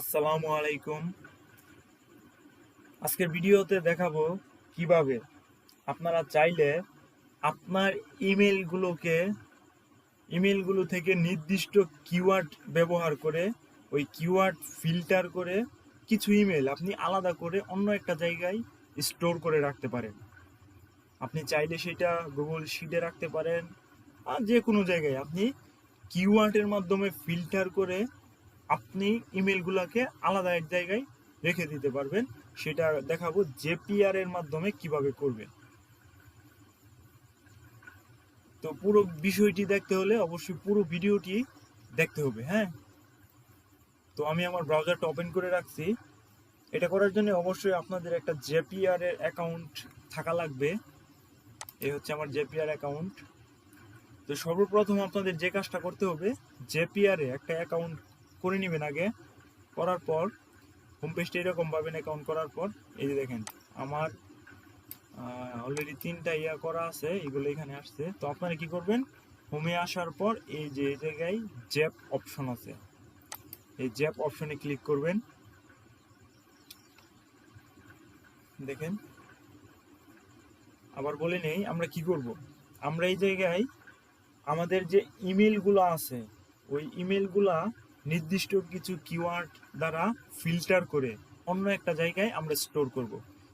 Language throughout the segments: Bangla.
আসসালামু আলাইকুম। আজকের ভিডিওতে দেখাবো কিভাবে আপনারা চাইলে আপনার ইমেলগুলো থেকে নির্দিষ্ট কিওয়ার্ড ব্যবহার করে ওই কিওয়ার্ড ফিল্টার করে কিছু ইমেল আপনি আলাদা করে অন্য একটা জায়গায় স্টোর করে রাখতে পারেন। আপনি চাইলে সেটা গুগল শিটে রাখতে পারেন, আর যে কোনো জায়গায় আপনি কিওয়ার্ডের মাধ্যমে ফিল্টার করে আপনি ইমেলগুলোকে আলাদা এক জায়গায় রেখে দিতে পারবেন। সেটা দেখাবো জেপিআর এর মাধ্যমে কিভাবে করবেন। তো পুরো বিষয়টি দেখতে হলে অবশ্যই পুরো ভিডিওটি দেখতে হবে। হ্যাঁ, তো আমি আমার ব্রাউজারটা ওপেন করে রাখছি। এটা করার জন্য অবশ্যই আপনাদের একটা জেপিআর এর অ্যাকাউন্ট থাকা লাগবে। এই হচ্ছে আমার জেপিআর অ্যাকাউন্ট। তো সর্বপ্রথম আপনাদের যে কাজটা করতে হবে, জেপিআর এ একটা অ্যাকাউন্ট করে নেবেন আগে। করার পর হোম পেজটা এরকম পাবেন। অ্যাকাউন্ট করার পর এই যে দেখেন আমার অলরেডি 3টা করা আছে, এগুলো এখানে আসছে। তো আপনারা কি করবেন, হোমে আসার পর এই যে এই জায়গায় জ্যাপ অপশন আছে, এই জ্যাপ অপশনে ক্লিক করবেন। দেখেন, আবার বলে নেই আমরা কি করব। আমরা এই জায়গায় আমাদের যে ইমেলগুলো আছে ওই ইমেলগুলা নির্দিষ্ট কিছু কিওয়ার্ড দ্বারা ফিল্টার করে অন্য একটা জায়গায় আমরা স্টোর করব।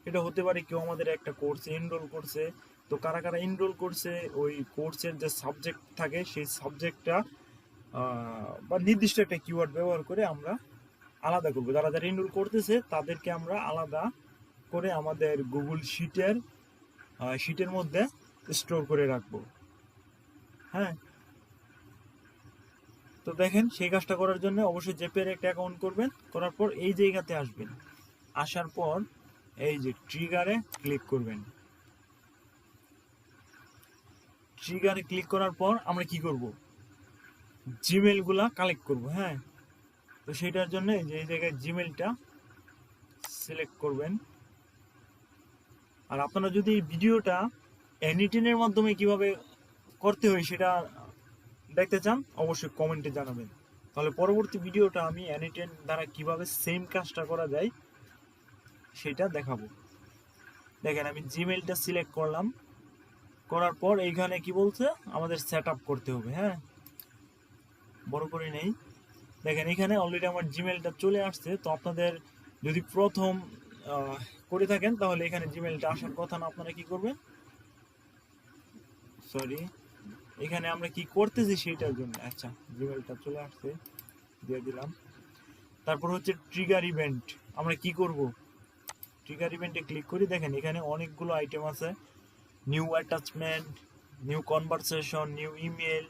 এটা হতে পারে কেউ আমাদের একটা কোর্সে এনরোল করছে, তো কারা কারা এনরোল করছে ওই কোর্সের যে সাবজেক্ট থাকে সেই সাবজেক্টটা বা নির্দিষ্ট একটা কিওয়ার্ড ব্যবহার করে আমরা আলাদা করব। যারা যারা এনরোল করতেছে তাদেরকে আমরা আলাদা করে আমাদের গুগল শিটের মধ্যে স্টোর করে রাখবো। হ্যাঁ, তো দেখেন সেই কাজটা করার জন্য অবশ্যই জেপিআর একটা অ্যাকাউন্ট করবেন। করার পর এই জায়গাতে আসবেন। আসার পর এই যে ট্রিগারে ক্লিক করবেন। ট্রিগারে ক্লিক করার পর আমরা কি করব, জিমেলগুলা কালেক্ট করব। হ্যাঁ, তো সেটার জন্য এই যে এই জায়গায় জিমেলটা সিলেক্ট করবেন। আর আপনারা যদি এই ভিডিওটা এনিটেনের মাধ্যমে কিভাবে করতে হয় সেটা দেখতে চান অবশ্যই কমেন্টে জানাবেন। তাহলে পরবর্তী ভিডিওটা আমি অ্যানিটেন দ্বারা কিভাবে সেম কাজটা করা যায় সেটা দেখাবো। দেখেন আমি জিমেলটা সিলেক্ট করলাম। করার পর এইখানে কি বলছে, আমাদের সেট আপ করতে হবে। হ্যাঁ, বড় করে নেই। দেখেন এখানে অলরেডি আমার জিমেলটা চলে আসছে। তো আপনাদের যদি প্রথম করে থাকেন তাহলে এখানে জিমেলটা আসার কথা না। আপনারা কি করবেন, সরি, এখানে আমরা কি করতেছি সেইটার জন্য আচ্ছা জিমেলটা চলে আসছে, দিয়ে দিলাম। তারপর হচ্ছে ট্রিগার ইভেন্ট। আমরা কি করব, ট্রিগার ইভেন্টে ক্লিক করি। দেখেন এখানে অনেকগুলো আইটেম আছে, new attachment, new conversation, new email,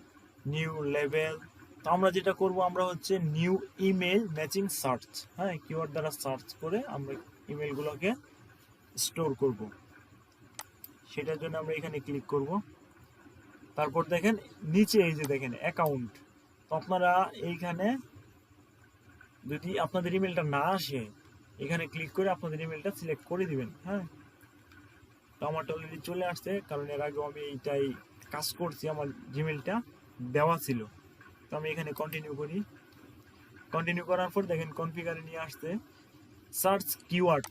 new level. তো আমরা যেটা করব, আমরা হচ্ছে নিউ ইমেল ম্যাচিং সার্চ। হ্যাঁ, কিওয়ার্ড দ্বারা সার্চ করে আমরা ইমেলগুলোকে স্টোর করব। সেটার জন্য আমরা এখানে ক্লিক করব। তারপর দেখেন নিচে এই যে দেখেন অ্যাকাউন্ট। তো আপনারা এইখানে যদি আপনাদের ইমেলটা না আসে এখানে ক্লিক করে আপনাদের ইমেলটা সিলেক্ট করে দিবেন। হ্যাঁ, তো আমারটা অলরেডি চলে আসছে, কারণ এর আগে আমি এইটাই কাজ করছি, আমার জিমেলটা দেওয়া ছিল। তো আমি এখানে কন্টিনিউ করি। কন্টিনিউ করার পর দেখেন কনফিগারে নিয়ে আসতে সার্চ কিওয়ার্ড।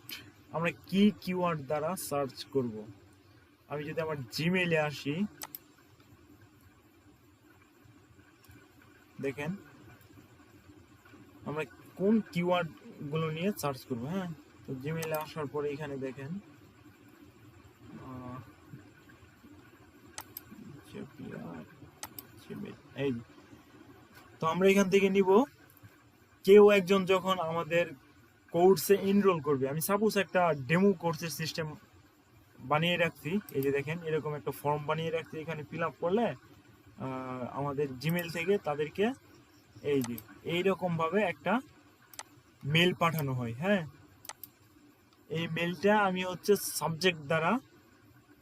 আমরা কি কিওয়ার্ড দ্বারা সার্চ করব। আমি যদি আমার জিমেইলে আসি, দেখেন আমরা কোন কিওয়ার্ড গুলো নিয়ে সার্চ করব। হ্যাঁ, তো জিমেইলে আসার পরে এখানে দেখেন এই, তো আমরা এখান থেকে নিব কেউ একজন যখন আমাদের কোর্সে এনরোল করবে। আমি সাপোজ একটা ডেমো কোর্সের সিস্টেম বানিয়ে রাখছি। এই যে দেখেন এরকম একটা ফর্ম বানিয়ে রাখছি, এখানে ফিল আপ করলে আমাদের জিমেল থেকে তাদেরকে এই যে এইরকম ভাবে একটা মেল পাঠানো হয়। হ্যাঁ, এই মেলটা আমি হচ্ছে সাবজেক্ট দ্বারা,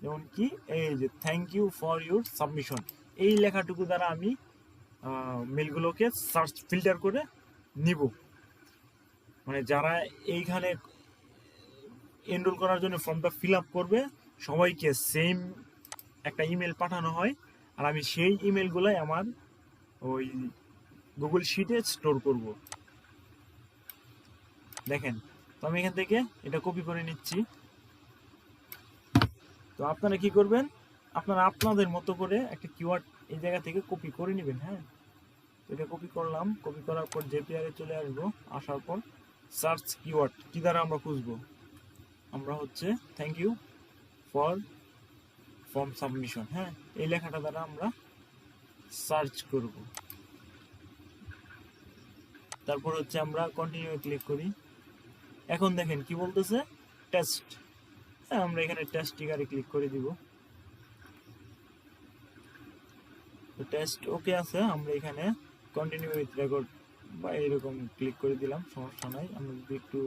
যেমন কি এই যে thank you for your submission, এই লেখাটুকু দ্বারা আমি মেলগুলোকে সার্চ ফিল্টার করে নিব। মানে যারা এইখানে এনরোল করার জন্য ফর্মটা ফিল আপ করবে সবাইকে সেম একটা ইমেল পাঠানো হয়। আর আমি সেই ইমেলগুলাই ওই গুগল শিটে স্টোর করব। দেখেন। তো আমি এখান থেকে এটা কপি করে নিচ্ছি। তো আপনারা কি করবেন, আপনারা আপনাদের মতো করে একটা কিওয়ার্ড এই জায়গা থেকে কপি করে নেবেন। হ্যাঁ, এটা কপি করলাম, কপি করার পর জেপিআর এ চলে আসবো। আসার পর সার্চ কিওয়ার্ড কি দ্বারা আমরা খুঁজবো, আমরা হচ্ছে thank you for form submission, হ্যাঁ এই লেখাটা দ্বারা আমরা সার্চ করব। তারপর হচ্ছে আমরা কন্টিনিউ ক্লিক করি। এখন দেখেন কি বলতেছে, টেস্ট। হ্যাঁ, আমরা এখানে টেস্ট ট্রিগারে ক্লিক করে দিব। তো টেস্ট ওকে আছে, আমরা এখানে কন্টিনিউ উইথ রেকর্ড বা এরকম ক্লিক করে দিলাম, সমস্যা নাই। আমরা যদি একটু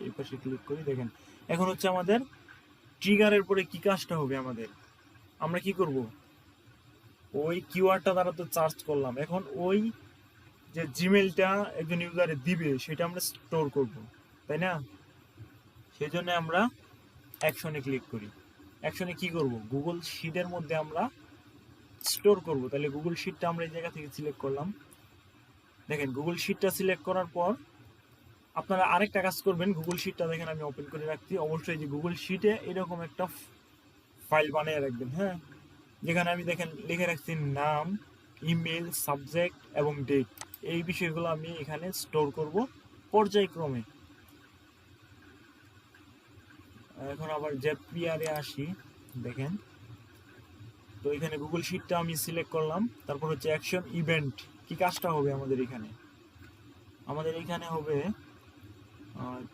এই পাশে ক্লিক করি, দেখেন এখন হচ্ছে আমাদের ট্রিগারের পরে কি কাজটা হবে আমাদের, আমরা কি করব, ওই কিওয়ার্ডটা দ্বারা তো সার্চ করলাম, এখন ওই যে জিমেলটা একজন ইউজারে দিবে সেটা আমরা স্টোর করব, তাই না? সেই জন্য আমরা অ্যাকশনে ক্লিক করি। অ্যাকশনে কি করব, গুগল শিটের মধ্যে আমরা স্টোর করব। তাহলে গুগল শিটটা আমরা এই জায়গা থেকে সিলেক্ট করলাম। দেখেন গুগল শিটটা সিলেক্ট করার পর আপনারা আরেকটা কাজ করবেন, গুগল শিটটা দেখেন আমি ওপেন করে রাখছি। অবশ্যই যে গুগল শিটে এরকম একটা ফাইল বানিয়ে রাখবেন, হ্যাঁ, যেখানে আমি দেখেন লিখে রাখছি নাম, ইমেল, সাবজেক্ট এবং ডেট। এই বিষয়গুলো আমি এখানে স্টোর করব পর্যায়ক্রমে। এখন আবার জেপিআর এ আসি, দেখেন তো এখানে গুগল শিটটা আমি সিলেক্ট করলাম। তারপর হচ্ছে অ্যাকশন ইভেন্ট, কি কাজটা হবে আমাদের এখানে, আমাদের এখানে হবে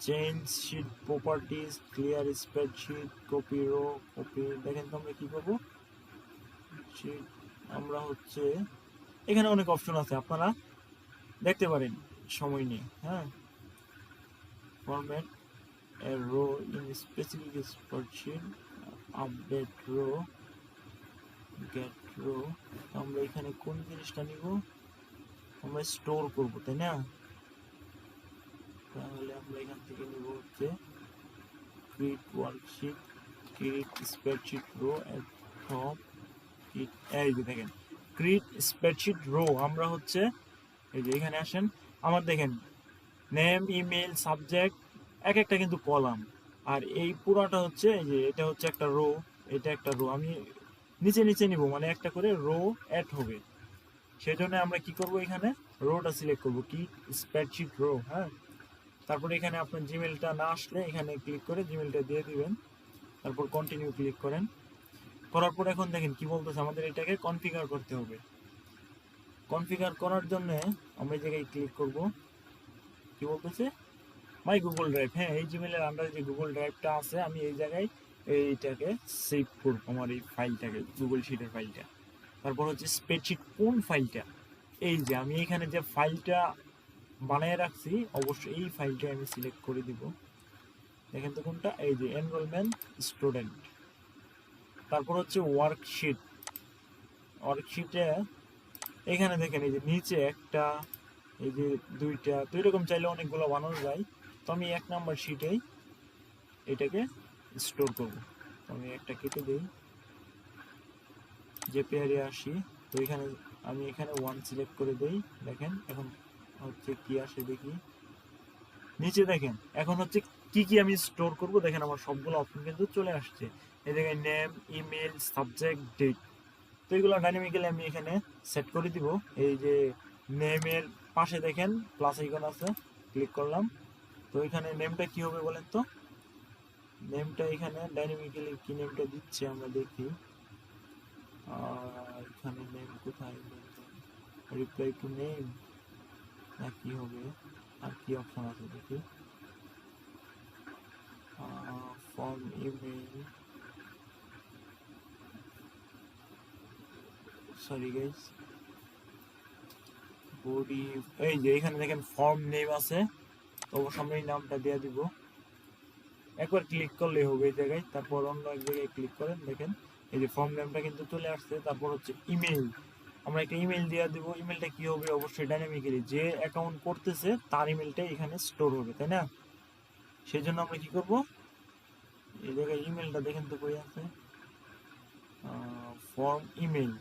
change sheet properties, clear spreadsheet, copy row, copy. দেখেন তো আমরা কি করবো, আমরা হচ্ছে এখানে অনেক অপশন আছে, আপনারা দেখতে পারেন সময় নিয়ে। হ্যাঁ, format a row in specific spreadsheet, update row, get row। আমরা এখানে কোন জিনিসটা নিব, আমরা স্টোর করব, তাই না? তাহলে আমরা এখান থেকে নিব হচ্ছে create worksheet, create spreadsheet row at top, এই যে দেখেন create spreadsheet row। আমরা হচ্ছে এই যে এখানে আসেন, আমার দেখেন নেম, ইমেল, সাবজেক্ট এক একটা কিন্তু কলাম, আর এই পুরাটা হচ্ছে এই যে এটা হচ্ছে একটা রো, এটা একটা রো। আমি নিচে নিচে নিব, মানে একটা করে রো অ্যাড হবে। সেজন্য আমরা কি করব, এখানে রোটা সিলেক্ট করব, কি স্প্রেডশিট রো। হ্যাঁ, তারপর এখানে আপনার জিমেলটা না আসলে এখানে ক্লিক করে জিমেলটা দিয়ে দিবেন। তারপর কন্টিনিউ ক্লিক করেন। করার পর এখন দেখেন কি বলতেছে, আমাদের এটাকে কনফিগার করতে হবে। কনফিগার করার জন্য আমরা এই জায়গায় ক্লিক করব। কি বলতেছে, মাই গুগল ড্রাইভ। হ্যাঁ, এই জিমেলের আন্ডারে যে গুগল ড্রাইভটা আছে আমি এই জায়গায় এইটাকে সেভ করব, আমার এই ফাইলটাকে, গুগল শিটের ফাইলটা। তারপর হচ্ছে স্প্রেডশিট কোন ফাইলটা, এই যে আমি এখানে যে ফাইলটা বানিয়ে রাখছি অবশ্যই এই ফাইলটা আমি সিলেক্ট করে দিব। দেখেন তো কোনটা, এই যে এনরোলমেন্ট স্টুডেন্ট। তারপর হচ্ছে ওয়ার্কশিট, ওয়ার্কশিটে এখানে দেখেন এই যে নিচে একটা, এই যে দুইটা, তো এরকম চাইলে অনেকগুলো বানানো যায়। তো আমি 1 নাম্বার শিটেই এটাকে স্টোর করব। তো আমি একটা কেটে দিই, জেপিআরে আসি। তো এখানে আমি এখানে 1 সিলেক্ট করে দেই। দেখেন এখন হচ্ছে কি আসে দেখি, নিচে দেখেন এখন হচ্ছে কি কি আমি স্টোর করব। দেখেন আমার সবগুলো অপশন কিন্তু চলে আসছে। এই দেখেন নেম, ইমেল, সাবজেক্ট, ডেট। তো এগুলো ডাইনামিক্যালি আমি এখানে সেট করে দিব। এই যে নেমের পাশে দেখেন প্লাস আইকন আছে, ক্লিক করলাম। তো এখানে নেমটা কি হবে বলেন তো, নেমটা এখানে ডাইনামিক্যালি কি নেমটা দিচ্ছে আমরা দেখি। এখানে নেম কোথায়, রিপ্লাই টু নেম না কি হবে, আর কি অপশন আছে দেখি, form email, sorry guys, body. এই যে এখানে দেখেন ফর্ম নেম আছে, তো অবশ্যই আমরা এই নামটা দিয়ে দিব। একবার ক্লিক করলে হবে এই জায়গায়, তারপর অন্য এক জায়গায় ক্লিক করেন, দেখেন এই যে ফর্ম নেমটা কিন্তু চলে আসছে। তারপর হচ্ছে ইমেল, আমরা একটা ইমেল দিয়ে দিব। ইমেলটা কি হবে, অবশ্যই ডাইনামিক্যালি যে অ্যাকাউন্ট করতেছে তার ইমেলটা এখানে স্টোর হবে, তাই না? সেই জন্য আমরা কি করব, এই জায়গায় ইমেলটা দেখেন তো কই আছে, form email,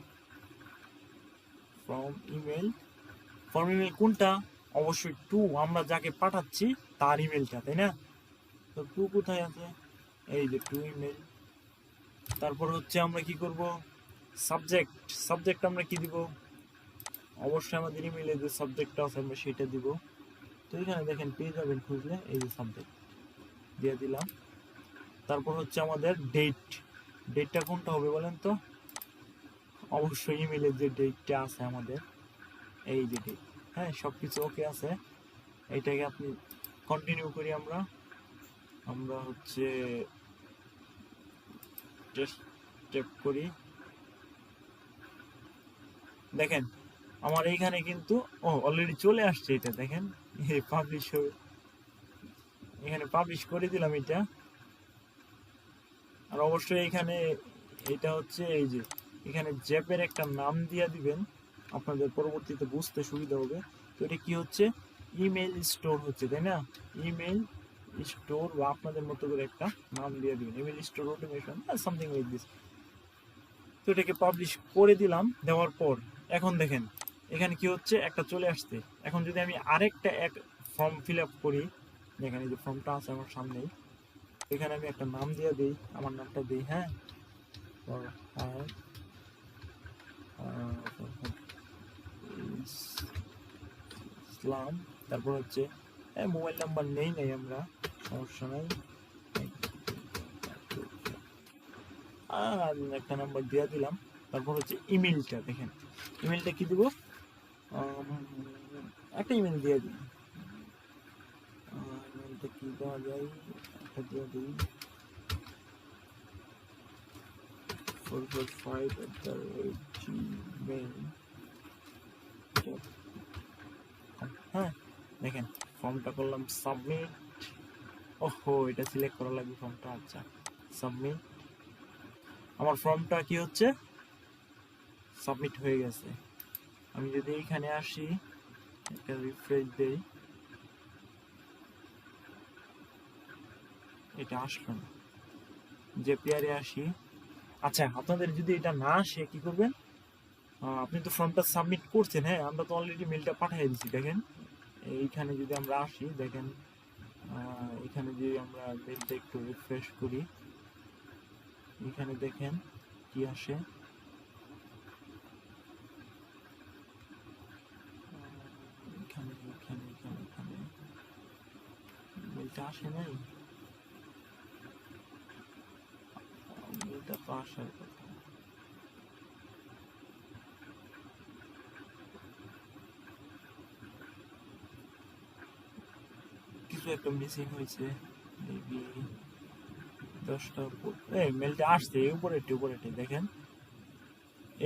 form email, form email কোনটা, অবশ্যই টু, আমরা যাকে পাঠাচ্ছি তার ইমেলটা, তাই না? তো টু কোথায় আছে? এই যে টু ইমেল। তারপর হচ্ছে আমরা কি করব, সাবজেক্ট আমরা কি দিব, অবশ্যই আমাদের ইমেলে যে সাবজেক্টটা আছে আমরা সেটা দিব। তো এখানে দেখেন পেয়ে যাবেন খুঁজলে, এই যে সাবজেক্ট দিয়ে দিলাম। তারপর হচ্ছে আমাদের ডেটটা কোনটা হবে বলেন তো? অবশ্যই ইমেলের যে ডেটটা আছে আমাদের, এই যে ডেট। হ্যাঁ, সব কিছু ওকে আছে। এইটাকে আপনি কন্টিনিউ করি আমরা হচ্ছে জাস্ট ট্যাপ করি। দেখেন আমার এইখানে কিন্তু অলরেডি চলে আসছে এটা, দেখেন পাবলিশ এখানে পাবলিশ করে দিলাম এটা। আর অবশ্যই এখানে এটা হচ্ছে এই যে এখানে জ্যাপের একটা নাম দিয়ে দিবেন, আপনাদের পরবর্তীতে বুঝতে সুবিধা হবে। তো এটা কি হচ্ছে, ইমেল স্টোর হচ্ছে, তাই না? ইমেল স্টোর, বা আপনাদের মতো করে একটা নাম দিয়ে দিবেন, email store automation something like this. তো এটাকে পাবলিশ করে দিলাম। দেওয়ার পর এখন দেখেন এখানে কি হচ্ছে, একটা চলে আসছে। এখন যদি আমি আরেকটা ফর্ম ফিল আপ করি, দেখেন এই যে ফর্মটা আছে আমার সামনেই, এখানে আমি একটা নাম দিয়ে দিই, আমার নামটা দিই, হ্যাঁ, ইসলাম। তারপর হচ্ছে মোবাইল নাম্বার নেই আমরা, সমস্যা নাই, আর একটা নাম্বার দিয়ে দিলাম। তারপর হচ্ছে ইমেলটা, দেখেন ইমেলটা কি দিব, একটা ইমেল দিয়ে দিই। ইমেলটা কি দেওয়া যায়, একটা দিয়ে দিই 445@gmail। হ্যাঁ, দেখেন ফর্মটা করলাম সাবমিট। ওহো, এটা সিলেক্ট করা লাগবে ফর্মটা। আচ্ছা, সাবমিট। আমার ফর্মটা কি হচ্ছে, সাবমিট হয়ে গেছে। আমি যদি এইখানে আসি, একটা রিফ্রেশ দেই, এটা আসলো না। যে পেয়ারে আসি, আচ্ছা আপনাদের যদি এটা না আসে কি করবেন, আপনি তো ফর্মটা সাবমিট করছেন, হ্যাঁ, আমরা তো অলরেডি মেলটা পাঠিয়ে দিচ্ছি। দেখেন এইখানে যদি আমরা আসি, দেখেন এখানে যদি আমরা মেলটা একটু রিফ্রেশ করি, এখানে দেখেন কি আসে, এখানে এখানে এখানে এখানে মেলটা আসে নাই, মেলটা তো আসার কথা। কিছু একটা মিসিং হয়েছে, মেবি 10টা উপর। মেলটা আসছে উপরে দেখেন,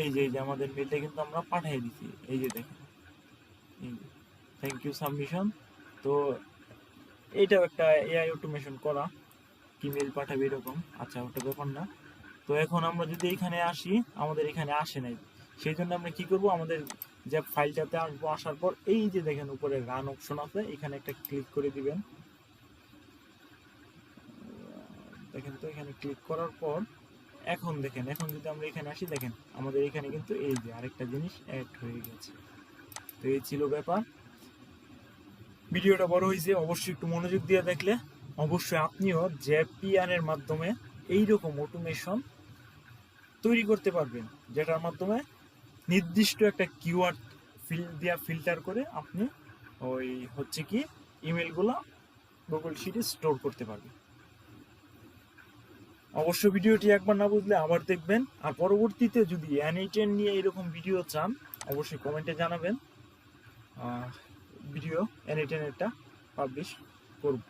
এই যে আমাদের মেলটা কিন্তু আমরা পাঠিয়ে দিচ্ছি, এই যে দেখেন, এই যে থ্যাংক ইউ সাবমিশন। তো এইটাও একটা এআই অটোমেশন করা, কি মেল পাঠাবে এরকম। আচ্ছা, ওটা ব্যাপার না। তো এখন আমরা যদি এখানে আসি, আমাদের এখানে আসে নাই, সেই জন্য আমরা কি করব, আমাদের যে ফাইলটাতে আসবো, আসার পর এই যে দেখেন উপরে রান অপশন আছে, এখানে একটা ক্লিক করে দিবেন। দেখেন তো এখানে ক্লিক করার পর এখন দেখেন, এখন যদি আমরা এখানে আসি, দেখেন আমাদের এখানে কিন্তু এই যে আরেকটা জিনিস অ্যাড হয়ে গেছে। তো এই ছিল ব্যাপার। ভিডিওটা বড় হয়েছে, অবশ্যই একটু মনোযোগ দিয়ে দেখলে অবশ্যই আপনিও জেপিআর এর মাধ্যমে এইরকম অটোমেশন তৈরি করতে পারবেন, যেটার মাধ্যমে নির্দিষ্ট একটা কিওয়ার্ড ফিল্টার করে আপনি ওই হচ্ছে কি ইমেলগুলো গুগল শিটে স্টোর করতে পারবেন। অবশ্য ভিডিওটি একবার না বুঝলে আবার দেখবেন। আর পরবর্তীতে যদি N8N নিয়ে এরকম ভিডিও চান, অবশ্যই কমেন্টে জানাবেন, ভিডিও N8N একটা পাবলিশ করব।